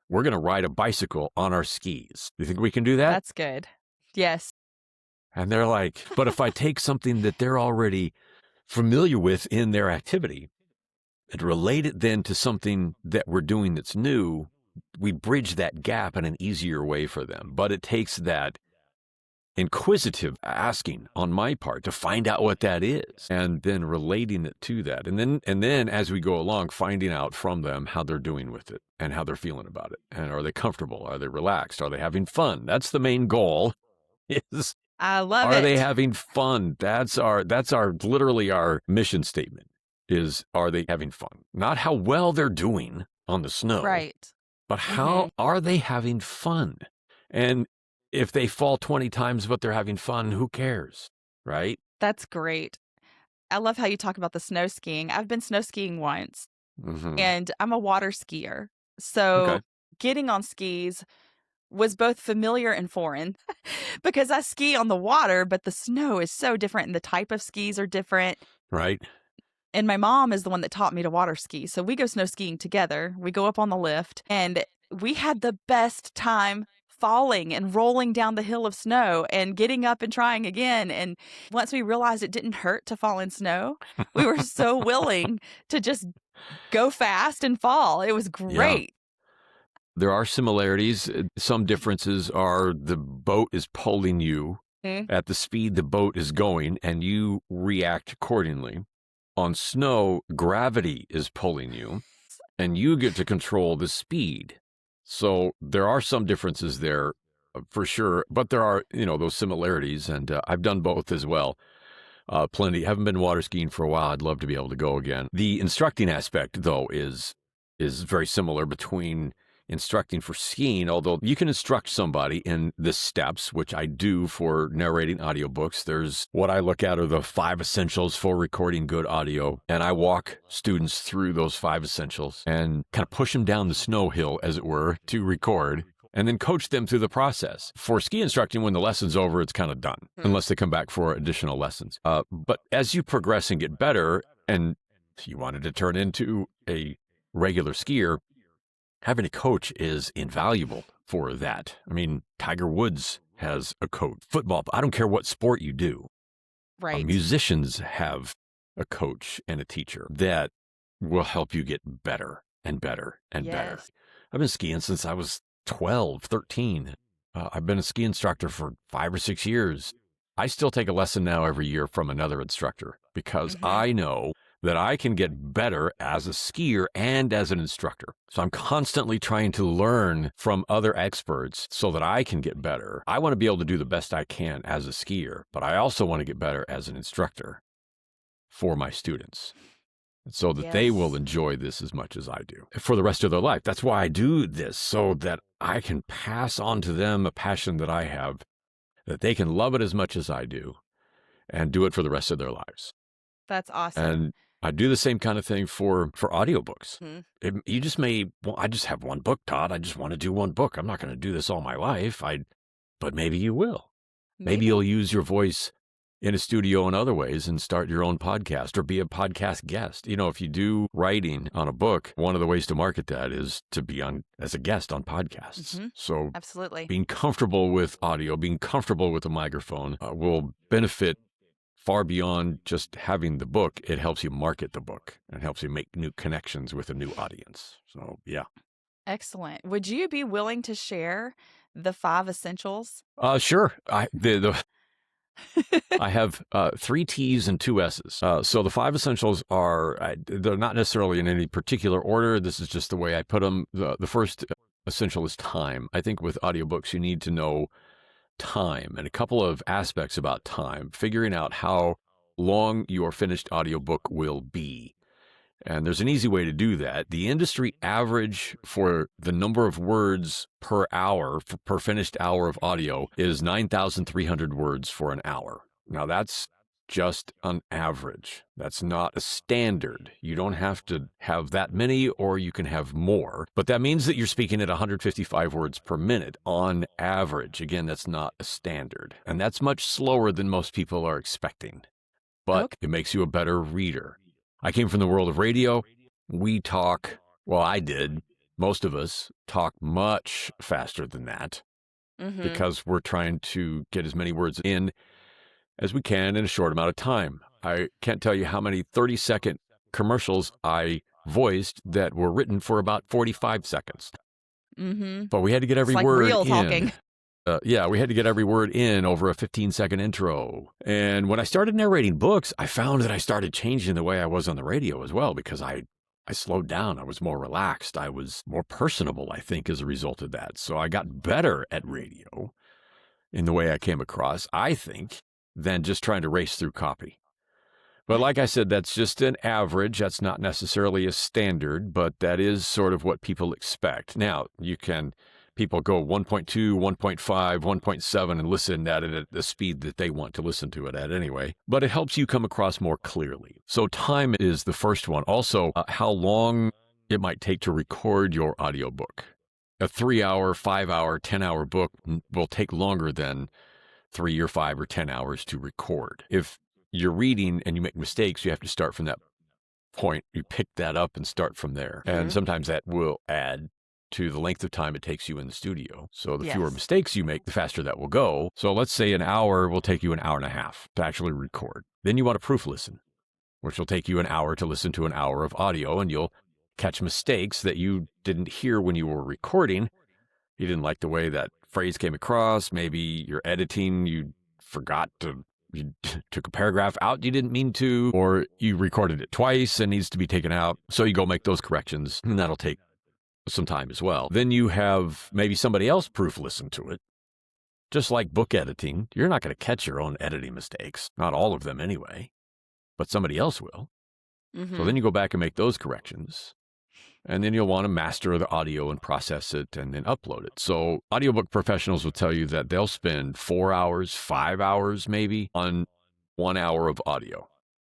[SPEAKER 1] We're going to ride a bicycle on our skis. Do you think we can do that?
[SPEAKER 2] That's good. Yes.
[SPEAKER 1] And they're like, but if I take something that they're already familiar with in their activity and relate it then to something that we're doing that's new, we bridge that gap in an easier way for them. But it takes that inquisitive asking on my part to find out what that is, and then relating it to that. And then as we go along, finding out from them how they're doing with it and how they're feeling about it. And are they comfortable? Are they relaxed? Are they having fun? That's the main goal.
[SPEAKER 2] I love it.
[SPEAKER 1] Are they having fun? That's literally our mission statement is, are they having fun? Not how well they're doing on the snow.
[SPEAKER 2] Right.
[SPEAKER 1] But how are they having fun? And if they fall 20 times but they're having fun, who cares, right?
[SPEAKER 2] That's great. I love how you talk about the snow skiing. I've been snow skiing once, and I'm a water skier. So getting on skis was both familiar and foreign because I ski on the water, but the snow is so different and the type of skis are different.
[SPEAKER 1] Right.
[SPEAKER 2] And my mom is the one that taught me to water ski. So we go snow skiing together. We go up on the lift, and we had the best time falling and rolling down the hill of snow and getting up and trying again. And once we realized it didn't hurt to fall in snow, we were so willing to just go fast and fall. It was great.
[SPEAKER 1] There are similarities. Some differences are the boat is pulling you at the speed the boat is going, and you react accordingly. On snow, gravity is pulling you, and you get to control the speed. So there are some differences there for sure, but there are, those similarities, and I've done both as well. Plenty. Haven't been water skiing for a while. I'd love to be able to go again. The instructing aspect, though, is very similar between instructing for skiing, although you can instruct somebody in the steps, which I do for narrating audiobooks. There's what I look at are the 5 essentials for recording good audio, and I walk students through those 5 essentials and kind of push them down the snow hill, as it were, to record, and then coach them through the process. For ski instructing, when the lesson's over, it's kind of done, unless they come back for additional lessons. But as you progress and get better, and you wanted to turn into a regular skier, having a coach is invaluable for that. I mean, Tiger Woods has a coach. Football, I don't care what sport you do.
[SPEAKER 2] Right.
[SPEAKER 1] Musicians have a coach and a teacher that will help you get better and better and better. I've been skiing since I was 12, 13. I've been a ski instructor for 5 or 6 years. I still take a lesson now every year from another instructor because I know that I can get better as a skier and as an instructor. So I'm constantly trying to learn from other experts so that I can get better. I want to be able to do the best I can as a skier, but I also want to get better as an instructor for my students so that they will enjoy this as much as I do for the rest of their life. That's why I do this, so that I can pass on to them a passion that I have, that they can love it as much as I do and do it for the rest of their lives.
[SPEAKER 2] That's awesome.
[SPEAKER 1] And I do the same kind of thing for audiobooks. You just I just have one book, Todd. I just want to do one book. I'm not going to do this all my life. But maybe you will. Maybe you'll use your voice in a studio in other ways and start your own podcast or be a podcast guest. If you do writing on a book, one of the ways to market that is to be on as a guest on podcasts. So
[SPEAKER 2] absolutely,
[SPEAKER 1] being comfortable with audio, being comfortable with a microphone will benefit far beyond just having the book. It helps you market the book and helps you make new connections with a new audience. So, yeah.
[SPEAKER 2] Excellent. Would you be willing to share the 5 essentials?
[SPEAKER 1] Sure. I have 3 T's and 2 S's. So the 5 essentials they're not necessarily in any particular order. This is just the way I put them. The first essential is time. I think with audiobooks, you need to know time and a couple of aspects about time, figuring out how long your finished audiobook will be. And there's an easy way to do that. The industry average for the number of words per hour, per finished hour of audio, is 9,300 words for an hour. Now, that's just an average. That's not a standard. You don't have to have that many, or you can have more. But that means that you're speaking at 155 words per minute on average. Again, that's not a standard. And that's much slower than most people are expecting. But it makes you a better reader. I came from the world of radio. We talk, I did. Most of us talk much faster than that because we're trying to get as many words in as we can in a short amount of time. I can't tell you how many 30-second commercials I voiced that were written for about 45 seconds. But we had to get every word
[SPEAKER 2] real
[SPEAKER 1] in.
[SPEAKER 2] Talking.
[SPEAKER 1] we had to get every word in over a 15-second intro. And when I started narrating books, I found that I started changing the way I was on the radio as well, because I slowed down. I was more relaxed. I was more personable, I think, as a result of that. So I got better at radio in the way I came across, I think, than just trying to race through copy. But like I said, that's just an average. That's not necessarily a standard, but that is sort of what people expect. Now, people go 1.2, 1.5, 1.7 and listen at it at the speed that they want to listen to it at anyway. But it helps you come across more clearly. So time is the first one. Also, how long it might take to record your audiobook. A 3-hour, 5-hour, 10-hour book will take longer than 3 or 5 or 10 hours to record. If you're reading and you make mistakes, you have to start from that point. You pick that up and start from there. Mm-hmm. And sometimes that will add to the length of time it takes you in the studio. So the fewer mistakes you make, the faster that will go. So let's say an hour will take you an hour and a half to actually record. Then you want to proof listen, which will take you an hour to listen to an hour of audio, and you'll catch mistakes that you didn't hear when you were recording. You didn't like the way that phrase came across. Maybe you're editing, you took a paragraph out you didn't mean to, or you recorded it twice and needs to be taken out. So you go make those corrections, and that'll take some time as well. Then you have maybe somebody else proof listen to it. Just like book editing, you're not going to catch your own editing mistakes. Not all of them anyway, but somebody else will. Mm-hmm. So then you go back and make those corrections. And then you'll want to master the audio and process it and then upload it. So audiobook professionals will tell you that they'll spend 4 hours, 5 hours maybe on 1 hour of audio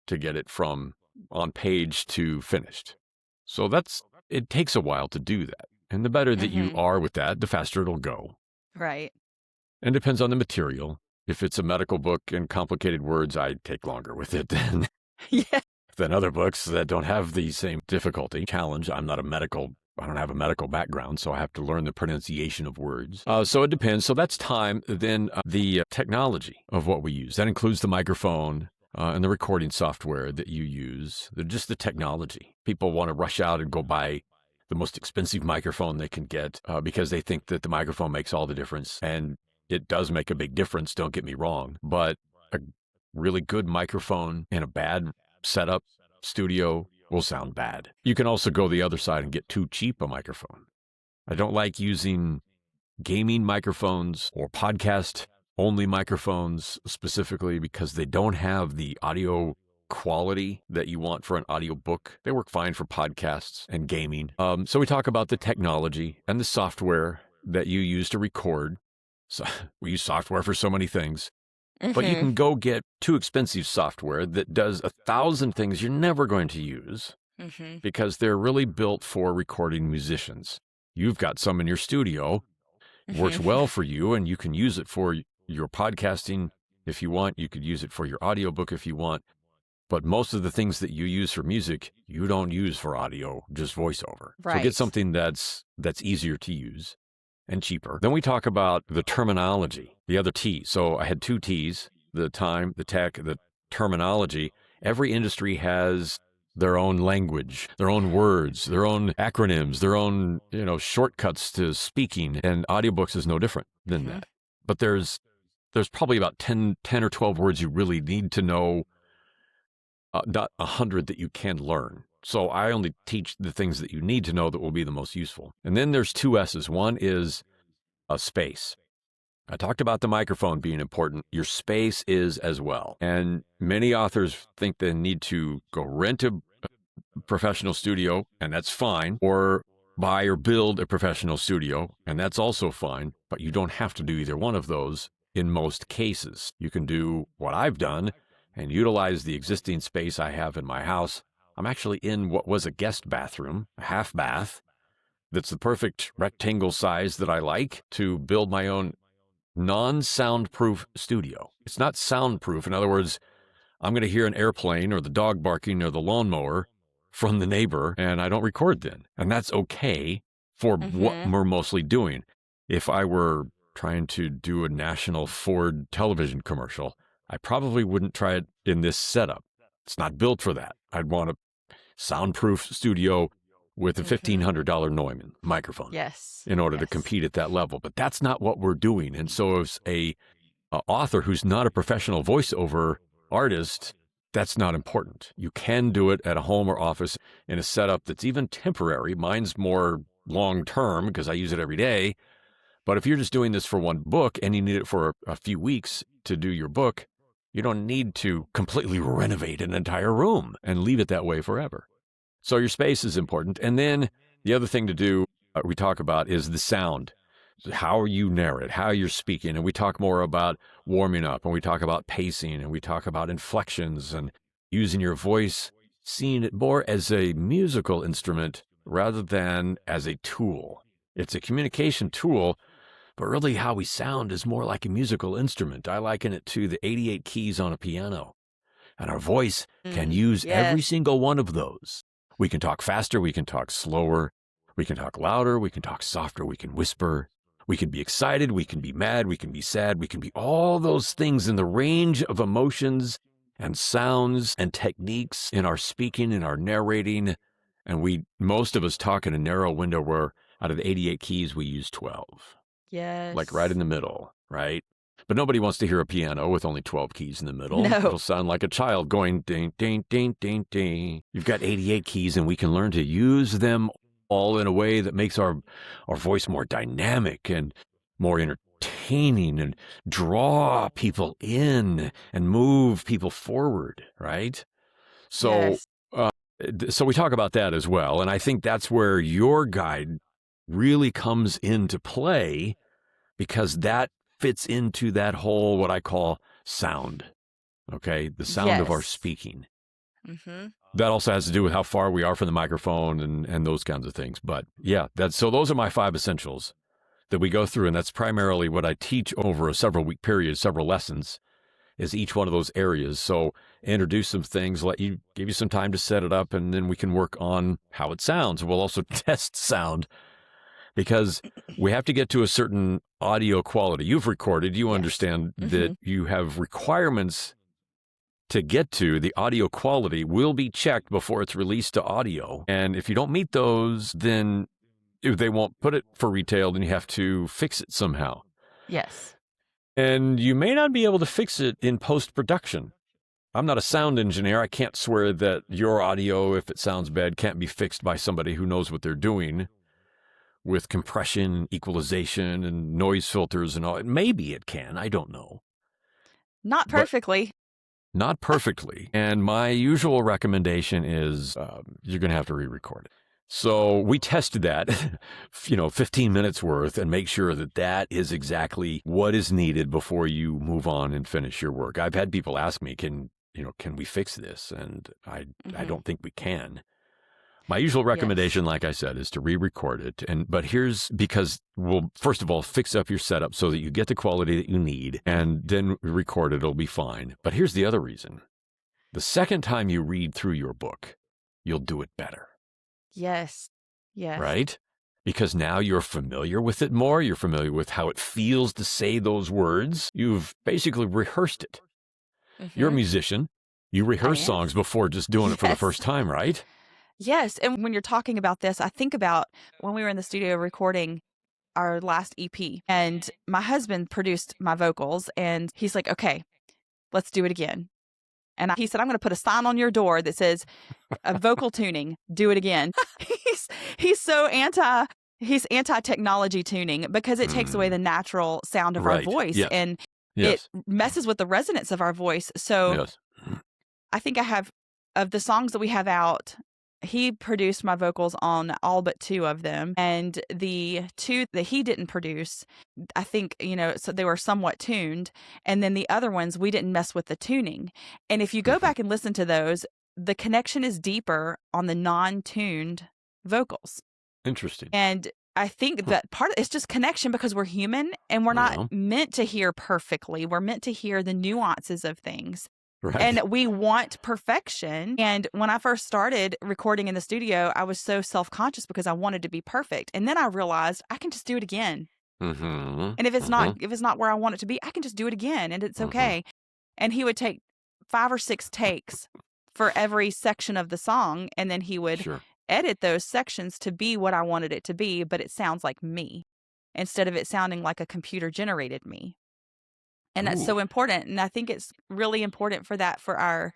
[SPEAKER 1] to get it from on page to finished. So it takes a while to do that. And the better that you are with that, the faster it'll go.
[SPEAKER 2] Right.
[SPEAKER 1] And it depends on the material. If it's a medical book and complicated words, I take longer with it than other books that don't have the same difficulty challenge. I don't have a medical background, so I have to learn the pronunciation of words. So it depends. So that's time. Then the technology of what we use. That includes the microphone and the recording software that you use. Just the technology. People want to rush out and go buy the most expensive microphone they can get because they think that the microphone makes all the difference. And it does make a big difference, don't get me wrong. But a really good microphone in a bad setup studio will sound bad. You can also go the other side and get too cheap a microphone. I don't like using gaming microphones or podcast only microphones specifically because they don't have the audio quality that you want for an audiobook. They work fine for podcasts and gaming. So we talk about the technology and the software that you use to record. So we use software for so many things. But you can go get too expensive software that does 1,000 things you're never going to use because they're really built for recording musicians. You've got some in your studio, works well for you, and you can use it for your podcasting if you want. You could use it for your audiobook if you want. But most of the things that you use for music, you don't use for audio, just voiceover. Right. So get something that's easier to use and cheaper. Then we talk about the terminology, the other T. So I had 2 T's, the time, the tech, the terminology. Every industry has their own language, their own words, their own acronyms, their own, shortcuts to speaking. And audiobooks is no different than that. But there's probably about 10 or 12 words you really need to know, not 100 that you can learn. So I only teach the things that you need to know that will be the most useful. And then there's 2 S's. One is a space. I talked about the microphone being important. Your space is as well. And many authors think they need to go rent a professional studio, and that's fine, or buy or build a professional studio, and that's also fine. But you don't have to do either one of those in most cases. You can do what I've done and utilize the existing space I have in my house. I'm actually in what was a guest bathroom, a half bath, that's the perfect rectangle size that I like to build my own non-soundproof studio. It's not soundproof. In other words, I'm going to hear an airplane or the dog barking or the lawnmower from the neighbor, and I don't record then. And that's okay for what we're mostly doing. If I were trying to do a national Ford television commercial, I probably wouldn't try it in this setup. It's not built for that. I'd want a soundproof studio with a $1,500 Neumann microphone in order to compete at that level. But that's not what we're doing. And so as a author who's not a professional voiceover artist, that's not important. You can do it at a home or office in a setup that's even temporary. Mine's more long-term because I use it every day. But if you're just doing this for one book and you need it for a few weeks to do your book, you don't need to completely renovate an entire room and leave it that way forever. So your space is important. And then the other thing to do, we talk about, is the sound. How you narrate, how you're speaking. And we talk more about warming up, and we talk about pacing, and we talk about inflections and using your voice, seeing it more as a musical instrument rather than as a tool. It's a communication tool, but really how we sound is more like a musical instrument. I liken it to the 88 keys on a piano. And our voice can use every single one of those. We can talk faster, we can talk slower, we can talk louder, we can talk softer, we can whisper. We can be excited, we can be mad, we can be sad, we can be all those things in the range of emotions and sounds and techniques in our speaking, in our narrating. And most of us talk in a narrow window where out of the 88 keys, we use 12.
[SPEAKER 2] Yes.
[SPEAKER 1] Like right in the middle, right? But nobody wants to hear a piano with only 12 keys in the middle.
[SPEAKER 2] No.
[SPEAKER 1] It'll sound like a child going ding, ding, ding, ding, ding. You've got 88 keys, and we can learn to use them all in a way that makes our voice more dynamic and more entertaining and draw people in and move people forward, right? So, so we talk about that as well. And I think that's where your guide really comes into play, because that fits into that whole, what I call sound, okay? The sound of our speaking. Mm-hmm. That also has to do with how far we are from the microphone and those kinds of things. But yeah, so those are my 5 essentials that we go through. And that's primarily what I teach over a several-week period, several lessons, is each one of those areas. So introduce some things, give you some time to set it up, and then we can work on how it sounds. We'll also test sound, because we have to get to a certain audio quality. You've recorded, you understand that you have requirements to get to. The audio quality will be checked before it's released to audio. And if you don't meet those, then they won't put it for retail, and you have to fix it somehow.
[SPEAKER 2] Yes.
[SPEAKER 1] And you may not be able to fix it in post-production. I'm not a sound engineer. I can't swear that your audio, if it sounds bad, can't be fixed by somebody who knows what they're doing with compression, equalization, and noise filters and all. Maybe it can. I don't know.
[SPEAKER 2] Not perfectly.
[SPEAKER 1] Not perfectly. And my usual recommendation is you're going to have to re-record it. So we tested that, 15 minutes worth, and make sure that that is exactly what is needed before you move on and finish your work. I've had people ask me, can we fix this? And I don't think we can. My usual recommendation, like I said, is to re-record it. But because we'll, first of all, fix up your setup so that you get the quality that you need, and then record it. It'll be fine. But here's the other reason. The second time you read through your book, you'll do it better.
[SPEAKER 2] Yes. Yes.
[SPEAKER 1] Right? Because now you're familiar with it more. You're familiar with how it feels to say those words. You've basically rehearsed it. Mm-hmm. You're a musician. You rehearse songs before just doing it for the first time, right?
[SPEAKER 2] Yes. And when you're talking about this, I think about when we were in the studio recording our last EP, and my husband produced my vocals, and he's like, okay, let's do it again. And he said, I'm going to put a sign on your door that says vocal tuning, do it again. He's so anti-technology tuning, because it takes away the natural sound of our voice, and it messes with the resonance of our voice. So I think I have, of the songs that we have out, he produced my vocals on all but 2 of them. And the 2 that he didn't produce, I think, so they were somewhat tuned. And then the other ones, we didn't mess with the tuning. And if you go back and listen to those, the connection is deeper on the non-tuned vocals.
[SPEAKER 1] Interesting.
[SPEAKER 2] And I think that part of it's just connection, because we're human and we're not meant to hear perfectly. We're meant to hear the nuances of things. Right. And we want perfection. And when I first started recording in the studio, I was so self-conscious because I wanted to be perfect. And then I realized I can just do it again. Mm-hmm. And if it's not where I want it to be, I can just do it again, and it's okay. And he would take 5 or 6 takes for every section of the song, and then he would edit those sections to be what I wanted it to be, but it sounds like me instead of it sounding like a computer generated me. And that's
[SPEAKER 1] Ooh,
[SPEAKER 2] so important. And I think it's really important for that for our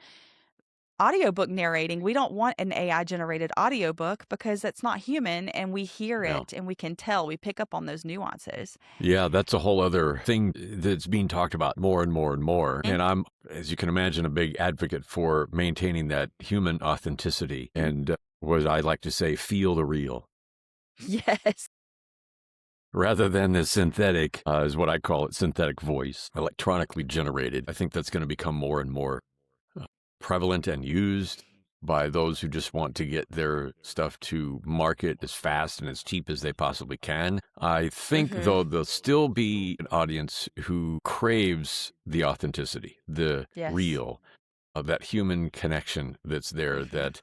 [SPEAKER 2] audiobook narrating. We don't want an AI generated audiobook because that's not human, and we hear
[SPEAKER 1] yeah.
[SPEAKER 2] it and we can tell, we pick up on those nuances.
[SPEAKER 1] Yeah, that's a whole other thing that's being talked about more and more and more. And I'm, as you can imagine, a big advocate for maintaining that human authenticity and what I like to say, feel the real.
[SPEAKER 2] Yes.
[SPEAKER 1] Rather than the synthetic, is what I call it, synthetic voice, electronically generated. I think that's going to become more and more prevalent and used by those who just want to get their stuff to market as fast and as cheap as they possibly can. I think, though, there'll still be an audience who craves the authenticity, the real, of that human connection that's there, that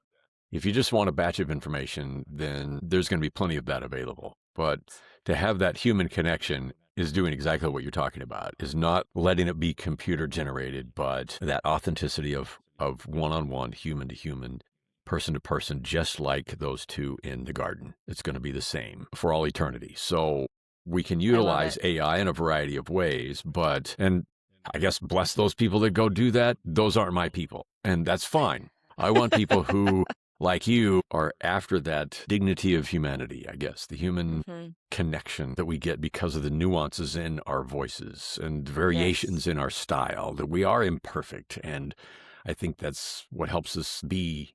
[SPEAKER 1] if you just want a batch of information, then there's going to be plenty of that available. But to have that human connection is doing exactly what you're talking about, is not letting it be computer generated, but that authenticity of one-on-one, human to human, person to person, just like those two in the garden. It's going to be the same for all eternity. So we can utilize AI in a variety of ways, and I guess bless those people that go do that. Those aren't my people, and that's fine. I want people who, like you, are after that dignity of humanity, I guess, the human connection that we get because of the nuances in our voices and variations in our style, that we are imperfect. And I think that's what helps us be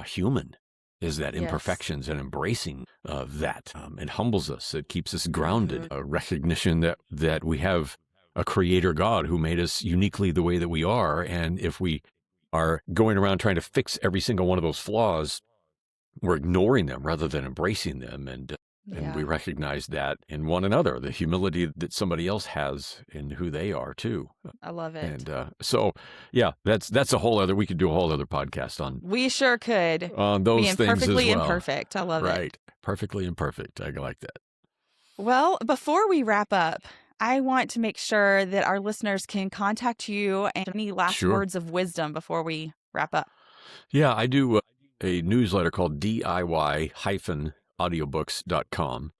[SPEAKER 1] human, is that imperfections and embracing that. It humbles us. It keeps us grounded. A recognition that we have a creator God who made us uniquely the way that we are. And if we are going around trying to fix every single one of those flaws, we're ignoring them rather than embracing them. And we recognize that in one another, the humility that somebody else has in who they are too.
[SPEAKER 2] I love it.
[SPEAKER 1] And so, yeah, that's a whole other, we could do a whole other podcast on.
[SPEAKER 2] We sure could.
[SPEAKER 1] On those
[SPEAKER 2] Being
[SPEAKER 1] things
[SPEAKER 2] perfectly
[SPEAKER 1] as well.
[SPEAKER 2] imperfect. I love it.
[SPEAKER 1] Right. Perfectly imperfect. I like that.
[SPEAKER 2] Well, before we wrap up, I want to make sure that our listeners can contact you and any last words of wisdom before we wrap up.
[SPEAKER 1] Yeah, I do a newsletter called DIY-audiobooks.com.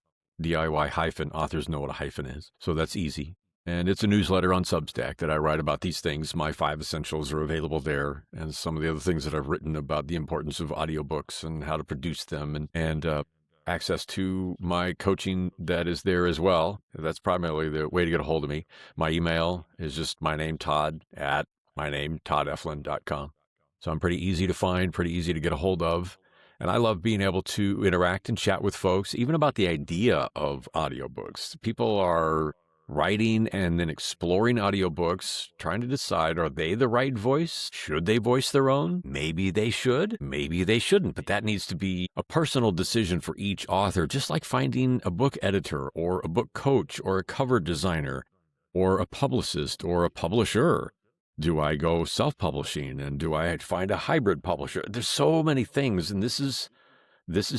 [SPEAKER 1] DIY- authors know what a hyphen is, so that's easy. And it's a newsletter on Substack that I write about these things. My 5 essentials are available there, and some of the other things that I've written about the importance of audiobooks and how to produce them, and access to my coaching that is there as well. That's primarily the way to get a hold of me. My email is just my name, Todd, at toddeflin.com. So I'm pretty easy to find, pretty easy to get a hold of. And I love being able to interact and chat with folks, even about the idea of audiobooks. People are writing and then exploring audiobooks, trying to decide, are they the right voice? Should they voice their own? Maybe they should, maybe they shouldn't. But that needs to be a personal decision for each author, just like finding a book editor or a book coach or a cover designer or a publicist or a publisher. Do I go self-publishing, and do I find a hybrid publisher? There's so many things, and this is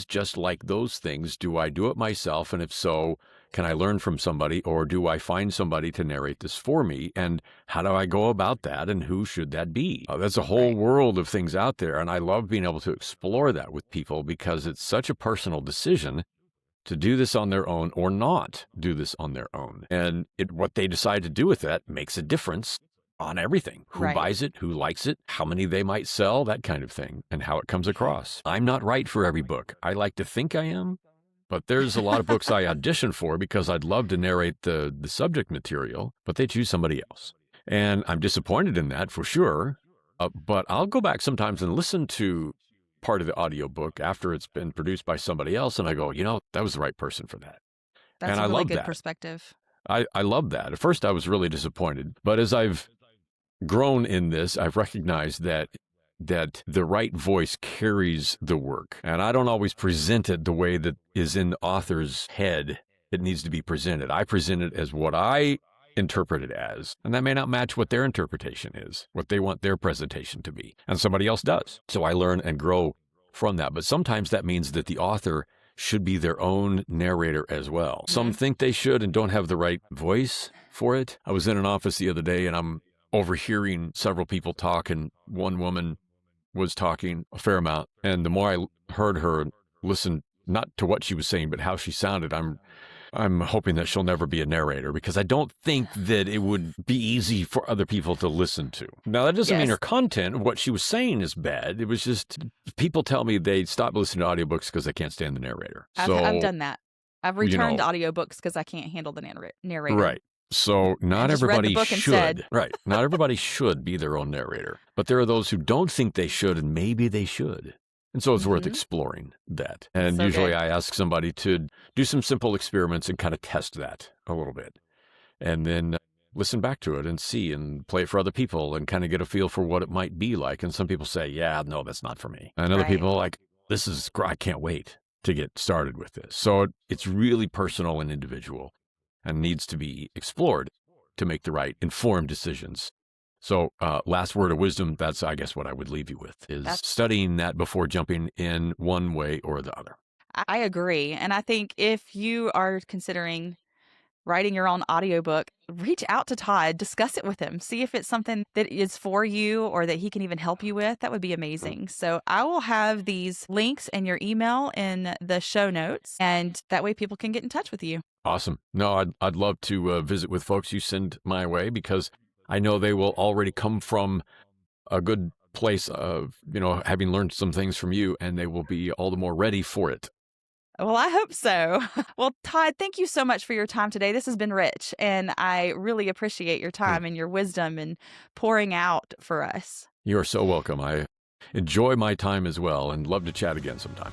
[SPEAKER 1] just like those things. Do I do it myself? And if so, can I learn from somebody, or do I find somebody to narrate this for me? And how do I go about that, and who should that be? That's a whole world of things out there, and I love being able to explore that with people because it's such a personal decision to do this on their own or not do this on their own. And what they decide to do with that makes a difference on everything. Who buys it, who likes it, how many they might sell, that kind of thing, and how it comes across. I'm not right for every book. I like to think I am, but there's a lot of books I audition for because I'd love to narrate the subject material, but they choose somebody else. And I'm disappointed in that for sure, but I'll go back sometimes and listen to part of the audiobook after it's been produced by somebody else, and I go, that was the right person for that.
[SPEAKER 2] That's a really good perspective.
[SPEAKER 1] I love that. At first, I was really disappointed, but as I've grown in this, I've recognized that the right voice carries the work. And I don't always present it the way that is in the author's head it needs to be presented. I present it as what I interpret it as, and that may not match what their interpretation is, what they want their presentation to be, and somebody else does. So I learn and grow from that. But sometimes that means that the author should be their own narrator as well. Some think they should and don't have the right voice for it. I was in an office the other day, and I'm overhearing several people talk, and one woman was talking a fair amount. And the more I heard her, listen not to what she was saying, but how she sounded. I'm hoping that she'll never be a narrator because I don't think that it would be easy for other people to listen to. Now, that doesn't mean her content, what she was saying is bad. It was just people tell me they stop listening to audiobooks because they can't stand the narrator.
[SPEAKER 2] I've done that. I've returned audiobooks because I can't handle the narrator.
[SPEAKER 1] Right. So not everybody should.
[SPEAKER 2] Right.
[SPEAKER 1] Not everybody should be their own narrator. But there are those who don't think they should, and maybe they should. And so it's worth exploring that. And usually I ask somebody to do some simple experiments and kind of test that a little bit. And then listen back to it and see and play it for other people and kind of get a feel for what it might be like. And some people say, yeah, no, that's not for me. And other people are like, this is, I can't wait to get started with this. So it's really personal and individual and needs to be explored to make the right informed decisions. So last word of wisdom, that's, I guess, what I would leave you with, is studying that before jumping in one way or the other.
[SPEAKER 2] I agree. And I think if you are considering writing your own audiobook, reach out to Todd, discuss it with him, see if it's something that is for you or that he can even help you with. That would be amazing. So I will have these links and your email in the show notes, and that way people can get in touch with you.
[SPEAKER 1] Awesome. No, I'd love to visit with folks you send my way because I know they will already come from a good place of, having learned some things from you, and they will be all the more ready for it.
[SPEAKER 2] Well, I hope so. Well, Todd, thank you so much for your time today. This has been rich, and I really appreciate your time and your wisdom and pouring out for us.
[SPEAKER 1] You are so welcome. I enjoy my time as well and love to chat again sometime.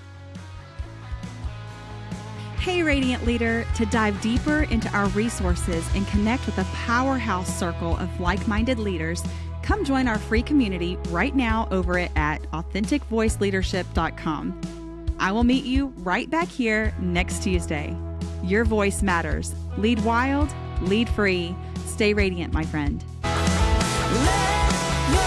[SPEAKER 2] Hey, Radiant Leader, to dive deeper into our resources and connect with a powerhouse circle of like-minded leaders, come join our free community right now over at authenticvoiceleadership.com. I will meet you right back here next Tuesday. Your voice matters. Lead wild, lead free. Stay radiant, my friend.
[SPEAKER 3] Let your